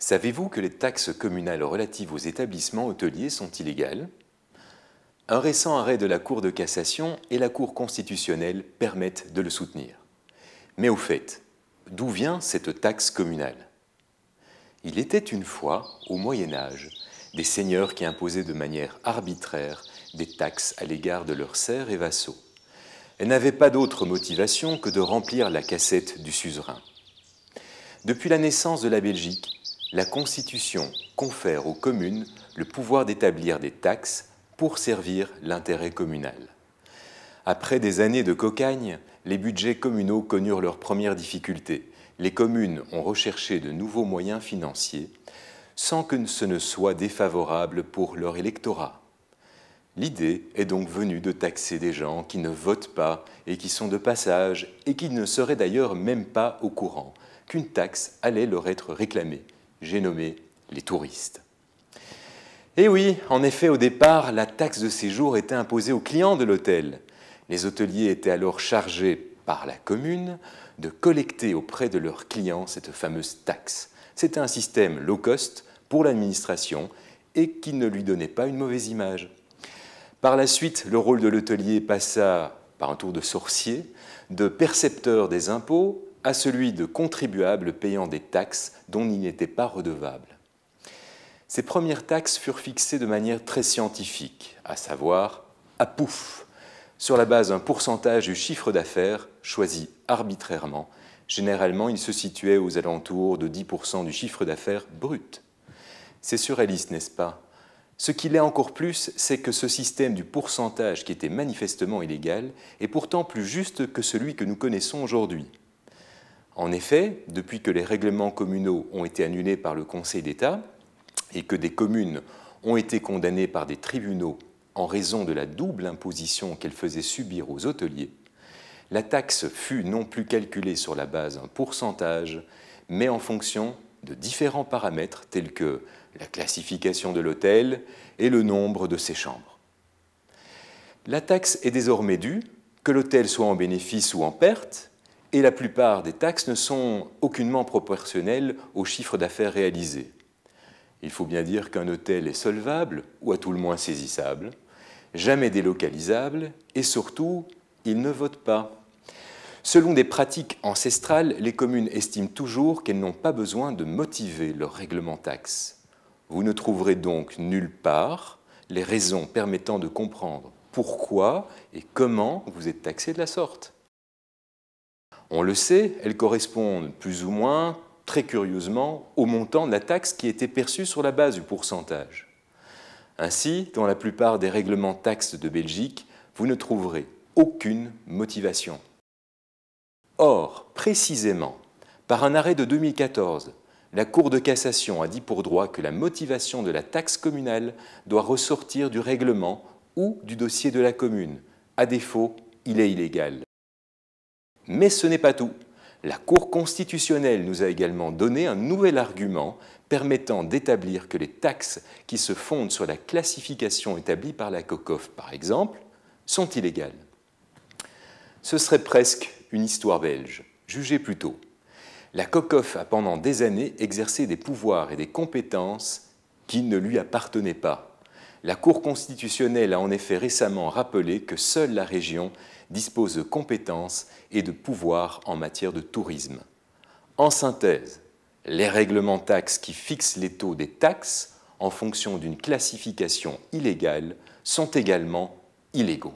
Savez-vous que les taxes communales relatives aux établissements hôteliers sont illégales? Un récent arrêt de la Cour de cassation et la Cour constitutionnelle permettent de le soutenir. Mais au fait, d'où vient cette taxe communale? Il était une fois, au Moyen Âge, des seigneurs qui imposaient de manière arbitraire des taxes à l'égard de leurs serfs et vassaux. Elles n'avaient pas d'autre motivation que de remplir la cassette du suzerain. Depuis la naissance de la Belgique, la Constitution confère aux communes le pouvoir d'établir des taxes pour servir l'intérêt communal. Après des années de cocagne, les budgets communaux connurent leurs premières difficultés. Les communes ont recherché de nouveaux moyens financiers sans que ce ne soit défavorable pour leur électorat. L'idée est donc venue de taxer des gens qui ne votent pas et qui sont de passage et qui ne seraient d'ailleurs même pas au courant qu'une taxe allait leur être réclamée. J'ai nommé les touristes. Et oui, en effet, au départ, la taxe de séjour était imposée aux clients de l'hôtel. Les hôteliers étaient alors chargés par la commune de collecter auprès de leurs clients cette fameuse taxe. C'était un système low cost pour l'administration et qui ne lui donnait pas une mauvaise image. Par la suite, le rôle de l'hôtelier passa, par un tour de sorcier, de percepteur des impôts à celui de contribuable payant des taxes dont il n'était pas redevable. Ces premières taxes furent fixées de manière très scientifique, à savoir à pouf, sur la base d'un pourcentage du chiffre d'affaires choisi arbitrairement. Généralement, il se situait aux alentours de 10% du chiffre d'affaires brut. C'est surréaliste, n'est-ce pas? Ce qui l'est encore plus, c'est que ce système du pourcentage qui était manifestement illégal est pourtant plus juste que celui que nous connaissons aujourd'hui. En effet, depuis que les règlements communaux ont été annulés par le Conseil d'État et que des communes ont été condamnées par des tribunaux en raison de la double imposition qu'elles faisaient subir aux hôteliers, la taxe fut non plus calculée sur la base d'un pourcentage, mais en fonction de différents paramètres tels que la classification de l'hôtel et le nombre de ses chambres. La taxe est désormais due, que l'hôtel soit en bénéfice ou en perte, et la plupart des taxes ne sont aucunement proportionnelles au chiffre d'affaires réalisé. Il faut bien dire qu'un hôtel est solvable, ou à tout le moins saisissable, jamais délocalisable, et surtout, il ne vote pas. Selon des pratiques ancestrales, les communes estiment toujours qu'elles n'ont pas besoin de motiver leur règlement taxe. Vous ne trouverez donc nulle part les raisons permettant de comprendre pourquoi et comment vous êtes taxé de la sorte. On le sait, elles correspondent plus ou moins, très curieusement, au montant de la taxe qui était perçue sur la base du pourcentage. Ainsi, dans la plupart des règlements taxes de Belgique, vous ne trouverez aucune motivation. Or, précisément, par un arrêt de 2014, la Cour de cassation a dit pour droit que la motivation de la taxe communale doit ressortir du règlement ou du dossier de la commune. À défaut, il est illégal. Mais ce n'est pas tout. La Cour constitutionnelle nous a également donné un nouvel argument permettant d'établir que les taxes qui se fondent sur la classification établie par la COCOF, par exemple, sont illégales. Ce serait presque une histoire belge. Jugez plutôt. La COCOF a pendant des années exercé des pouvoirs et des compétences qui ne lui appartenaient pas. La Cour constitutionnelle a en effet récemment rappelé que seule la région dispose de compétences et de pouvoirs en matière de tourisme. En synthèse, les règlements taxes qui fixent les taux des taxes en fonction d'une classification illégale sont également illégaux.